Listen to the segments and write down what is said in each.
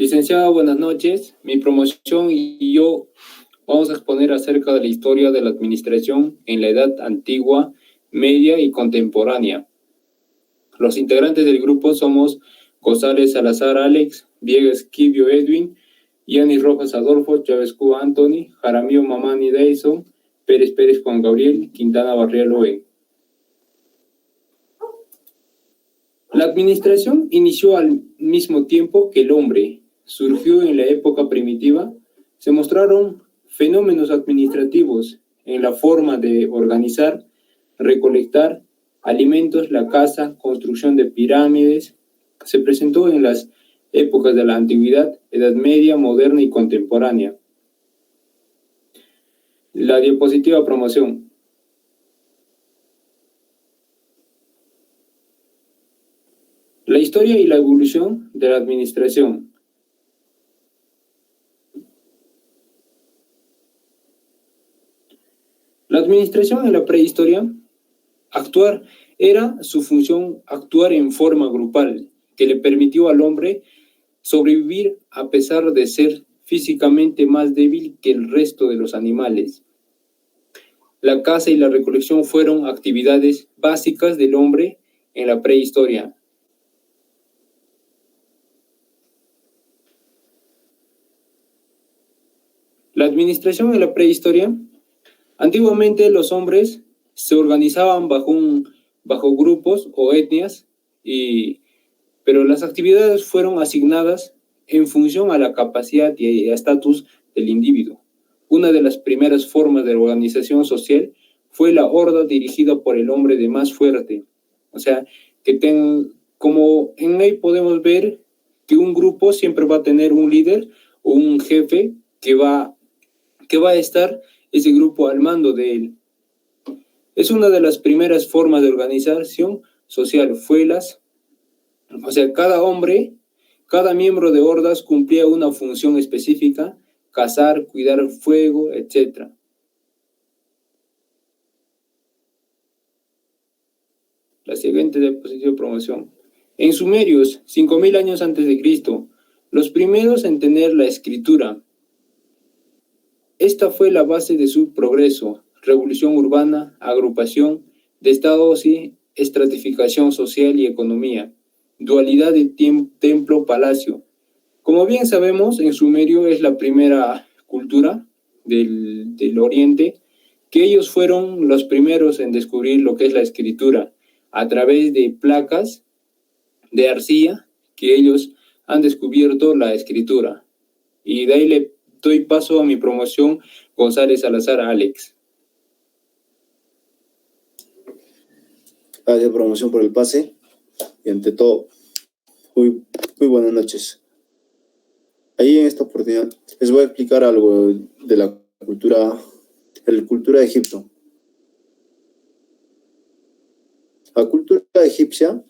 Licenciada, buenas noches. Mi promoción y yo vamos a exponer acerca de la historia de la administración en la edad antigua, media y contemporánea. Los integrantes del grupo somos González Salazar Alex, Viegas Quibio Edwin, Yanis Rojas Adolfo, Chávez Cuba Anthony, Jaramillo Mamani Dyson, Pérez Pérez Juan Gabriel, Quintana Barrial Oe. La administración inició al mismo tiempo que el hombre. Surgió en la época primitiva. Se mostraron fenómenos administrativos en la forma de organizar, recolectar alimentos, la caza, construcción de pirámides. Se presentó en las épocas de la antigüedad, Edad Media, moderna y contemporánea. La diapositiva promoción. La historia y la evolución de la administración. La administración en la prehistoria, era su función actuar en forma grupal, que le permitió al hombre sobrevivir a pesar de ser físicamente más débil que el resto de los animales. La caza y la recolección fueron actividades básicas del hombre en la prehistoria. La administración en la prehistoria, antiguamente los hombres se organizaban bajo grupos o etnias, pero las actividades fueron asignadas en función a la capacidad y estatus del individuo. Una de las primeras formas de organización social fue la horda dirigida por el hombre de más fuerte. O sea, como en ahí podemos ver que un grupo siempre va a tener un líder o un jefe que va a estar ese grupo al mando de él. Es una de las primeras formas de organización social. Cada miembro de hordas cumplía una función específica: cazar, cuidar fuego, etc. La siguiente diapositiva de promoción. En Sumerios, 5000 años antes de Cristo, los primeros en tener la escritura. Esta fue la base de su progreso: revolución urbana, agrupación de estados y estratificación social y economía, dualidad de templo-palacio. Como bien sabemos, en Sumerio es la primera cultura del Oriente, que ellos fueron los primeros en descubrir lo que es la escritura a través de placas de arcilla, que ellos han descubierto la escritura. Y de ahí le doy paso a mi promoción, González Salazar Alex. Gracias, promoción, por el pase. Y ante todo, muy buenas noches. Ahí en esta oportunidad les voy a explicar algo de la cultura de Egipto. La cultura egipcia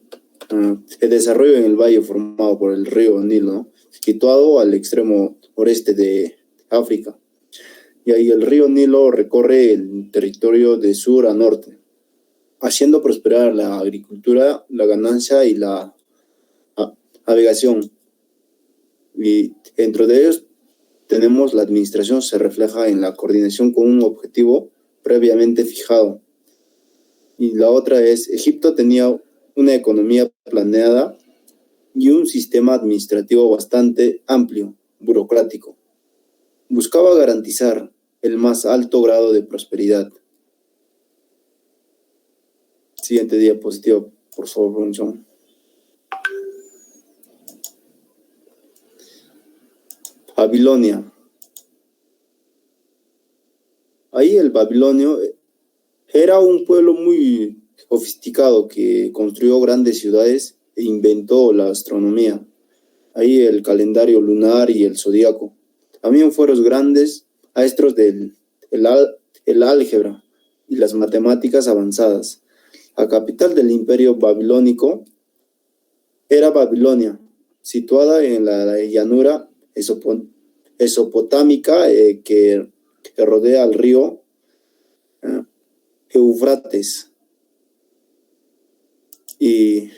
se desarrolla en el valle formado por el río Nilo, ¿no?, situado al extremo noreste de África. Y ahí el río Nilo recorre el territorio de sur a norte, haciendo prosperar la agricultura, la ganancia y la navegación. Y dentro de ellos tenemos la administración, se refleja en la coordinación con un objetivo previamente fijado. Y la otra es, Egipto tenía una economía planeada y un sistema administrativo bastante amplio, burocrático. Buscaba garantizar el más alto grado de prosperidad. Siguiente diapositiva, por favor, producción. Babilonia. Ahí el babilonio era un pueblo muy sofisticado que construyó grandes ciudades e inventó la astronomía. Ahí el calendario lunar y el zodíaco. También fueron grandes maestros del álgebra y las matemáticas avanzadas. La capital del imperio babilónico era Babilonia, situada en la llanura mesopotámica que rodea al río Éufrates. Y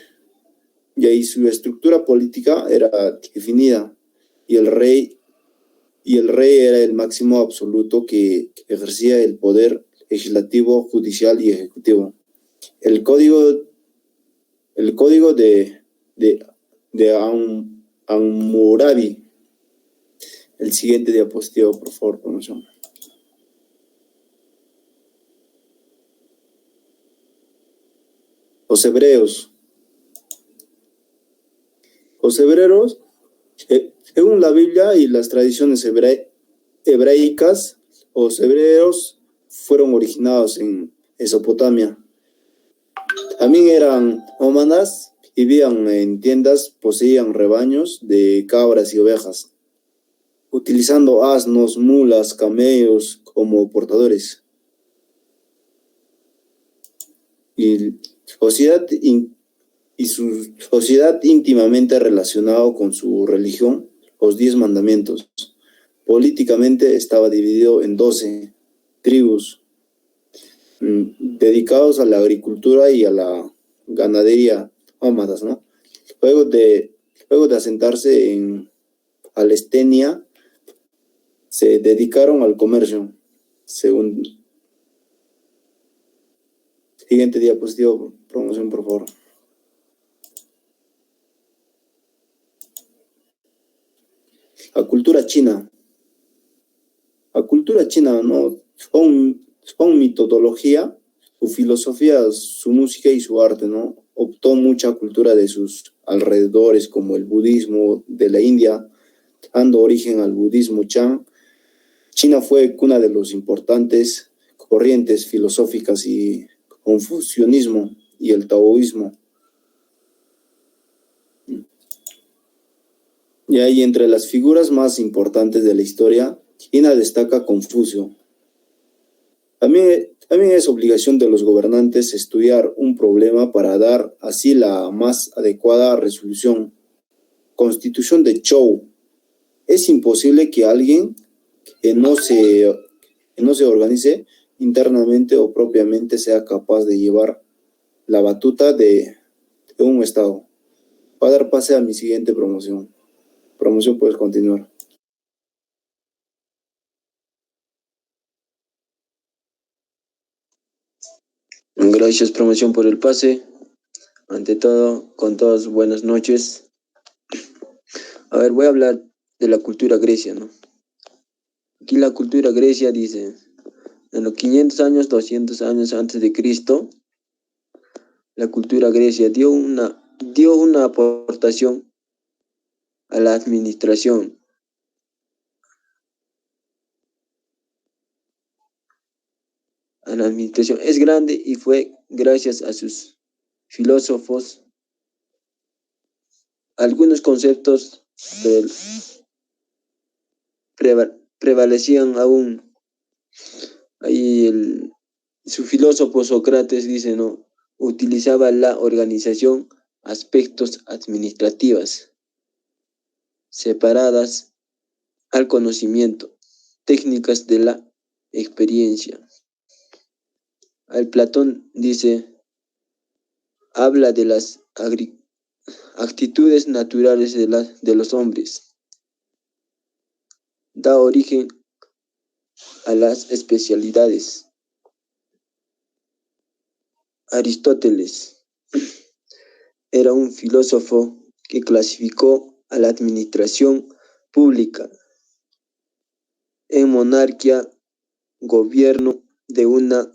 ahí su estructura política era definida. y el rey, y el rey era el máximo absoluto que ejercía el poder legislativo, judicial y ejecutivo. El código, el código de, de Hammurabi. El siguiente diapositivo, por favor, promoción. Los hebreos. Los hebreos, según la Biblia y las tradiciones hebraicas, los hebreos fueron originados en Mesopotamia. También eran nómadas, vivían en tiendas, poseían rebaños de cabras y ovejas, utilizando asnos, mulas, camellos como portadores. Y su sociedad íntimamente relacionada con su religión, los 10 mandamientos. Políticamente estaba dividido en 12 tribus dedicados a la agricultura y a la ganadería, nómadas, ¿no? Luego de asentarse en Palestina, se dedicaron al comercio. Siguiente diapositivo, promoción, por favor. La cultura china. La cultura china, ¿no? Son metodología, su filosofía, su música y su arte, ¿no? Optó mucha cultura de sus alrededores, como el budismo de la India, dando origen al budismo Chan. China fue cuna de los importantes corrientes filosóficas y confucianismo y el taoísmo. Y ahí entre las figuras más importantes de la historia, China destaca Confucio. También es obligación de los gobernantes estudiar un problema para dar así la más adecuada resolución. Constitución de Zhou. Es imposible que alguien que no se organice internamente o propiamente sea capaz de llevar la batuta de un Estado. Voy a dar pase a mi siguiente promoción. Promoción, puedes continuar. Gracias, promoción, por el pase. Ante todo, con todas buenas noches. A ver, voy a hablar de la cultura grecia, ¿no? Aquí la cultura grecia dice, en los 500 años, 200 años antes de Cristo, la cultura grecia dio una aportación a la administración. Es grande y fue gracias a sus filósofos. Algunos conceptos prevalecían aún. Ahí su filósofo Sócrates dice, ¿no? Utilizaba la organización, aspectos administrativas separadas al conocimiento, técnicas de la experiencia. Al Platón dice, habla de las actitudes naturales de los hombres, da origen a las especialidades. Aristóteles era un filósofo que clasificó a la administración pública en monarquía, gobierno de una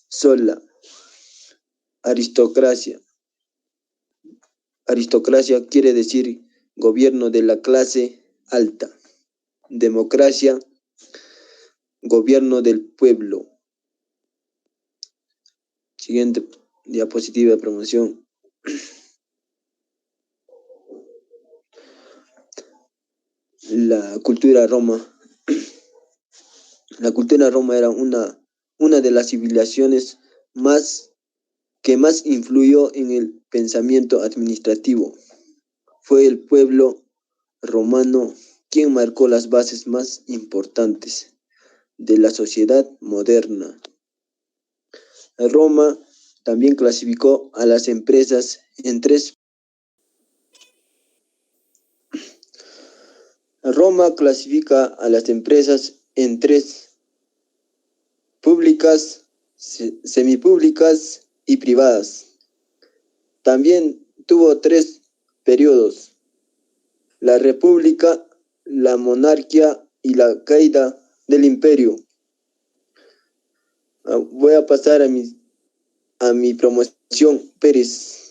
sola, aristocracia. Aristocracia quiere decir gobierno de la clase alta. Democracia, gobierno del pueblo. Siguiente diapositiva de promoción. La cultura Roma. La cultura Roma era una de las civilizaciones que más influyó en el pensamiento administrativo. Fue el pueblo romano quien marcó las bases más importantes de la sociedad moderna. Roma también clasificó a las empresas en tres Roma clasifica a las empresas en tres: públicas, semipúblicas y privadas. También tuvo tres periodos: la república, la monarquía y la caída del imperio. Voy a pasar a mi promoción, Pérez.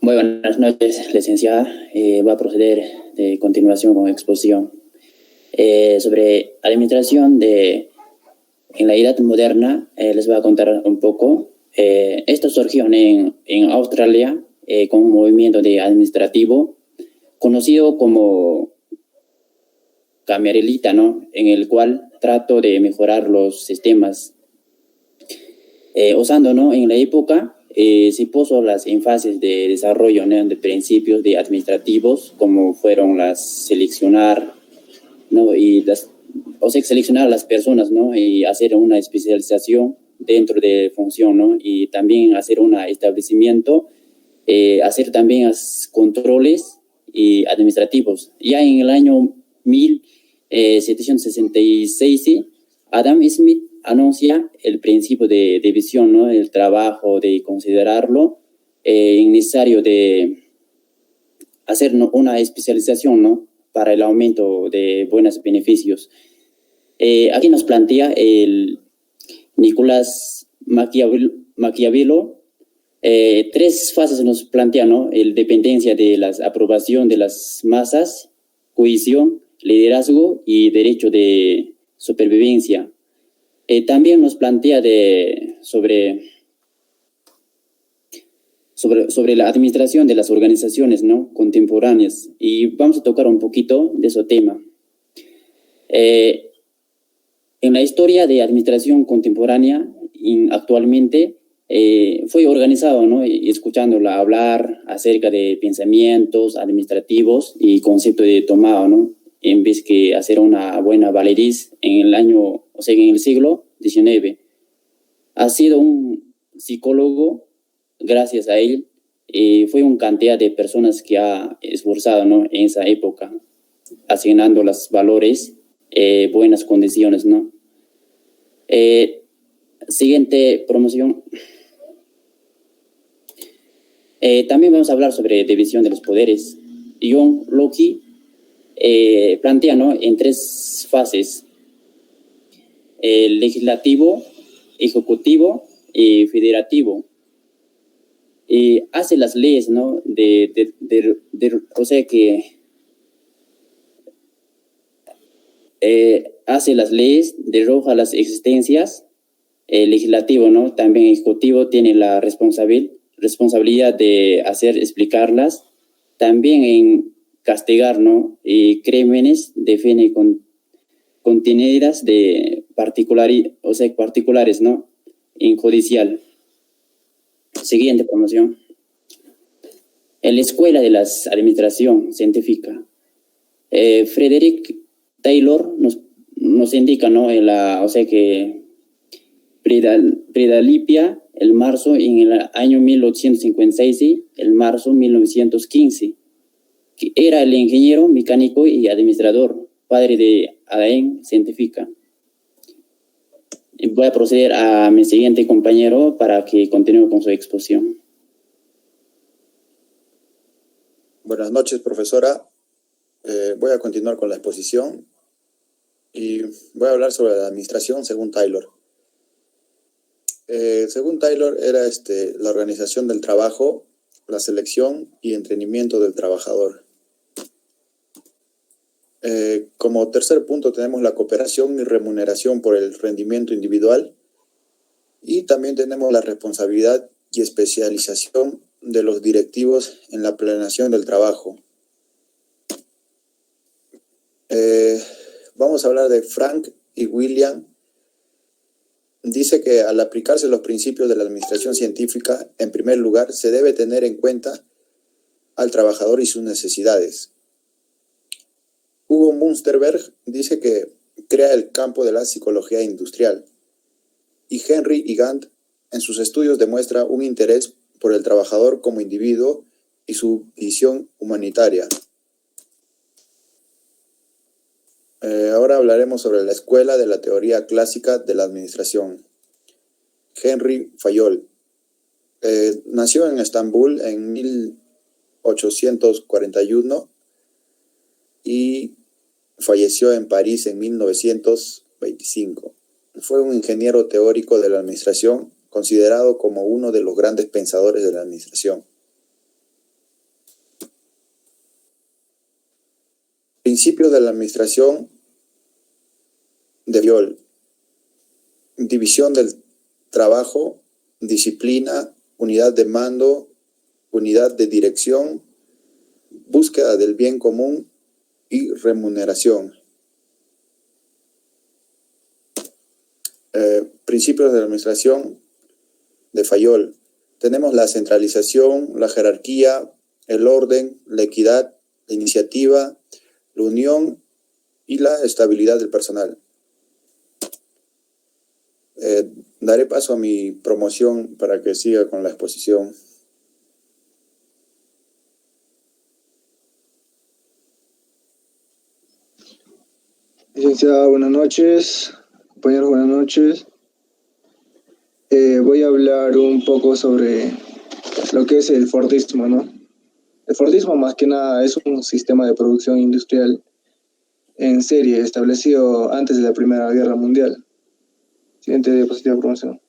Muy buenas noches, licenciada. Voy a proceder de continuación con exposición sobre administración en la edad moderna. Les voy a contar un poco. Esto surgió en Australia con un movimiento de administrativo conocido como Camerelita, ¿no? En el cual trato de mejorar los sistemas usando, ¿no? En la época se puso las énfasis de desarrollo, ¿no? De principios de administrativos, como fueron las seleccionar, ¿no? Seleccionar a las personas, ¿no? Y hacer una especialización dentro de función, ¿no? Y también hacer un establecimiento, hacer también controles y administrativos. Ya en el año 1766, Adam Smith anuncia el principio de división, ¿no? El trabajo, de considerarlo necesario de hacer, ¿no? Una especialización, ¿no? Para el aumento de buenos beneficios. Aquí nos plantea el Nicolás Maquiavelo. Tres fases nos plantea, ¿no? El dependencia de la aprobación de las masas, cohesión, liderazgo y derecho de supervivencia. También nos plantea sobre la administración de las organizaciones, ¿no? Contemporáneas, y vamos a tocar un poquito de ese tema. En la historia de administración contemporánea, actualmente fue organizado, ¿no? Escuchándola hablar acerca de pensamientos administrativos y concepto de tomado, ¿no? en vez que hacer una buena validez en el año, o sea, en el siglo XIX. Ha sido un psicólogo, gracias a él, fue una cantidad de personas que ha esforzado, ¿no?, en esa época, asignando los valores, buenas condiciones, ¿no? Siguiente promoción. También vamos a hablar sobre división de los poderes. John Locke plantea, ¿no?, en 3 fases: legislativo, ejecutivo y federativo. Hace las leyes, ¿no?, o sea que hace las leyes, derroja las existencias. Legislativo, ¿no?, también ejecutivo tiene la responsabilidad de explicarlas, también en castigar, ¿no?, crímenes, define contenidas de particulares, ¿no?, en judicial. Siguiente promoción. En la Escuela de la Administración Científica, Frederick Taylor nos indica, ¿no?, o sea que Predalipia, el marzo en el año 1856, el marzo 1915, que era el ingeniero mecánico y administrador, padre de ADN científica. Voy a proceder a mi siguiente compañero para que continúe con su exposición. Buenas noches, profesora. Voy a continuar con la exposición y voy a hablar sobre la administración según Taylor. Según Taylor, era la organización del trabajo, la selección y entrenamiento del trabajador. Como tercer punto tenemos la cooperación y remuneración por el rendimiento individual, y también tenemos la responsabilidad y especialización de los directivos en la planeación del trabajo. Vamos a hablar de Frank y William. Dice que al aplicarse los principios de la administración científica, en primer lugar, se debe tener en cuenta al trabajador y sus necesidades. Hugo Münsterberg dice que crea el campo de la psicología industrial. Y Henry y Gant en sus estudios demuestra un interés por el trabajador como individuo y su visión humanitaria. Ahora hablaremos sobre la escuela de la teoría clásica de la administración. Henry Fayol nació en Estambul en 1841 y falleció en París en 1925. Fue un ingeniero teórico de la administración, considerado como uno de los grandes pensadores de la administración. Principios de la administración de Fayol: división del trabajo, disciplina, unidad de mando, unidad de dirección, búsqueda del bien común y remuneración. Principios de la administración de Fayol: tenemos la centralización, la jerarquía, el orden, la equidad, la iniciativa, la unión y la estabilidad del personal. Daré paso a mi promoción para que siga con la exposición. Licenciada, buenas noches. Compañeros, buenas noches. Voy a hablar un poco sobre lo que es el Fordismo, ¿no? El Fordismo, más que nada, es un sistema de producción industrial en serie establecido antes de la Primera Guerra Mundial. Siguiente diapositiva, promoción.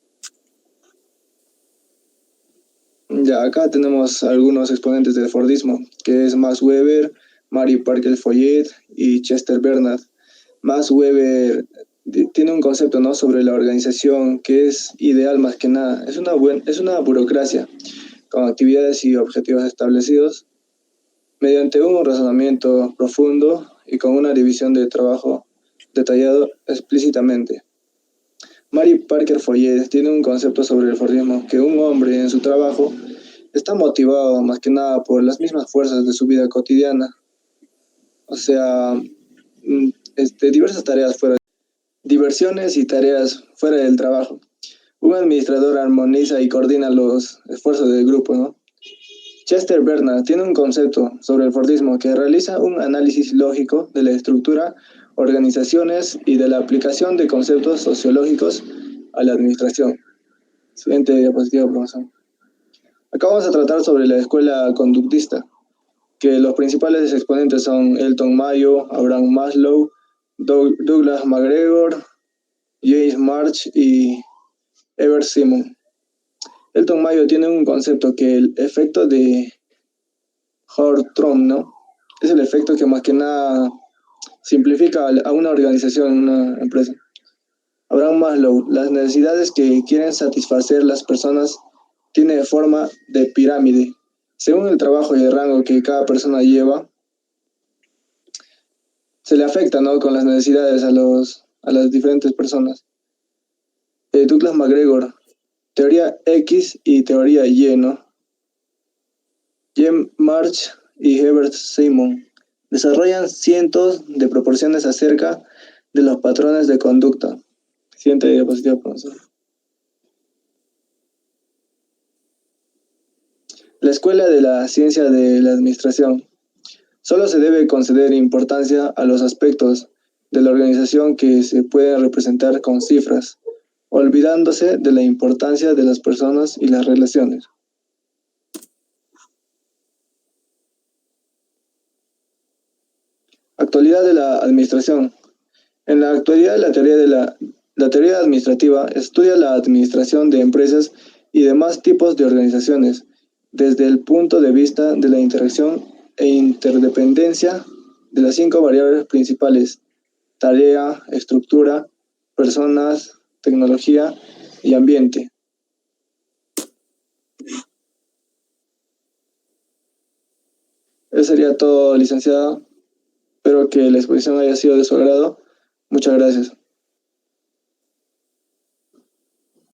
Ya, acá tenemos algunos exponentes del Fordismo, que es Max Weber, Mary Parker Follett y Chester Bernard. Max Weber tiene un concepto, ¿no?, sobre la organización que es ideal más que nada. Es una burocracia con actividades y objetivos establecidos mediante un razonamiento profundo y con una división de trabajo detallado explícitamente. Mary Parker Follett tiene un concepto sobre el Fordismo, que un hombre en su trabajo está motivado más que nada por las mismas fuerzas de su vida cotidiana. O sea, diversas tareas diversiones y tareas fuera del trabajo. Un administrador armoniza y coordina los esfuerzos del grupo, ¿no? Chester Bernard tiene un concepto sobre el Fordismo que realiza un análisis lógico de la estructura, organizaciones y de la aplicación de conceptos sociológicos a la administración. Siguiente diapositiva, profesor. Acá vamos a tratar sobre la escuela conductista, que los principales exponentes son Elton Mayo, Abraham Maslow, Douglas MacGregor, James March y Herbert Simon. Elton Mayo tiene un concepto que el efecto de Hawthorne, ¿no? Es el efecto que más que nada simplifica a una organización, una empresa. Abraham Maslow, las necesidades que quieren satisfacer las personas tiene forma de pirámide. Según el trabajo y el rango que cada persona lleva, se le afecta, ¿no?, con las necesidades a las diferentes personas. Douglas MacGregor, teoría X y teoría Y, ¿no? James March y Herbert Simon desarrollan cientos de proporciones acerca de los patrones de conducta. Siguiente diapositiva, profesor. La escuela de la ciencia de la administración. Solo se debe conceder importancia a los aspectos de la organización que se pueden representar con cifras, olvidándose de la importancia de las personas y las relaciones. Actualidad de la administración. En la actualidad, la teoría administrativa estudia la administración de empresas y demás tipos de organizaciones desde el punto de vista de la interacción e interdependencia de las 5 variables principales: tarea, estructura, personas, tecnología y ambiente. Eso sería todo, licenciado. Espero que la exposición haya sido de su agrado. Muchas gracias.